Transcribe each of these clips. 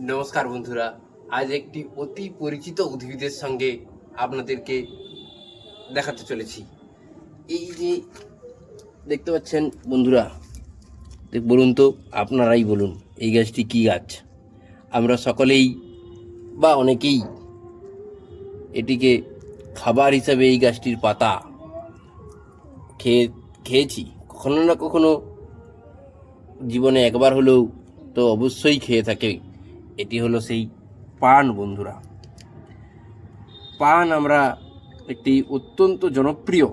নমস্কার বন্ধুরা, আজ একটি অতি পরিচিত উদ্ভিদের সঙ্গে আপনাদেরকে দেখাতে চলেছি। এই যে দেখতে পাচ্ছেন বন্ধুরা, বলুন তো, আপনারাই বলুন এই গাছটি কি গাছ? আমরা সকলেই বা অনেকেই এটিকে খাবার হিসাবে এই গাছটির পাতা খেয়েছি, কখনো না কখনো জীবনে একবার হলেও তো অবশ্যই খেয়ে থাকে। এটি হলো সেই পান বন্ধুরা। পান আমরা একটি অত্যন্ত জনপ্রিয়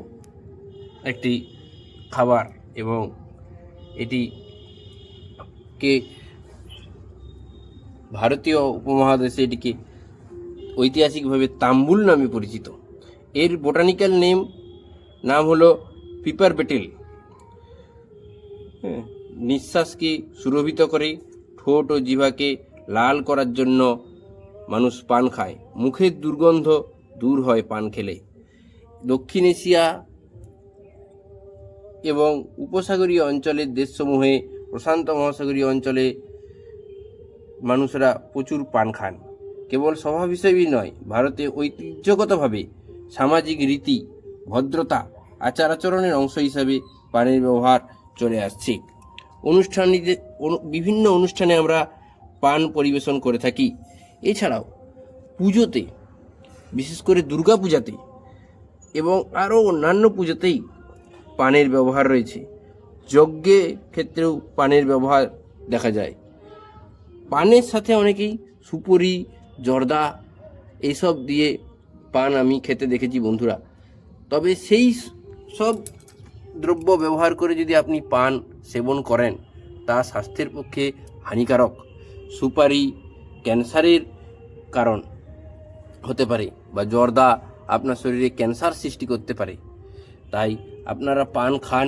একটি খাবার, এবং এটিকে ভারতীয় উপমহাদেশে এটিকে ঐতিহাসিকভাবে তাম্বুল নামে পরিচিত। এর বোটানিক্যাল নাম হলো পিপার বেটেল। নিঃশ্বাসকে সুরভিত করে, ঠোঁট ও জিহ্বাকে লাল করার জন্য মানুষ পান খায়। মুখের দুর্গন্ধ দূর হয় পান খেলে। দক্ষিণ এশিয়া এবং উপসাগরীয় অঞ্চলের দেশসমূহে, প্রশান্ত মহাসাগরীয় অঞ্চলে মানুষরা প্রচুর পান খান। কেবল স্বভাব হিসেবেই নয়, ভারতে ঐতিহ্যগতভাবে সামাজিক রীতি, ভদ্রতা, আচার আচরণের অংশ হিসাবে পানের ব্যবহার চলে আসছে। বিভিন্ন অনুষ্ঠানে আমরা পান পরিবেশন করে থাকি। এছাড়াও পুজোতে, বিশেষ করে দুর্গা পূজাতে এবং আরও অন্যান্য পুজোতেই পানের ব্যবহার রয়েছে। যজ্ঞের ক্ষেত্রেও পানের ব্যবহার দেখা যায়। পানের সাথে অনেকেই সুপুরি, জর্দা এইসব দিয়ে পান আমি খেতে দেখেছি বন্ধুরা। তবে সেই সব দ্রব্য ব্যবহার করে যদি আপনি পান সেবন করেন, তা স্বাস্থ্যের পক্ষে হানিকারক। সুপারি ক্যান্সারের কারণ হতে পারে, বা জর্দা আপনার শরীরে ক্যান্সার সৃষ্টি করতে পারে। তাই আপনারা পান খান,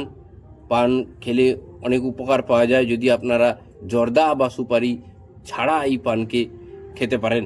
পান খেলে অনেক উপকার পাওয়া যায় যদি আপনারা জর্দা বা সুপারি ছাড়া এই পানকে খেতে পারেন।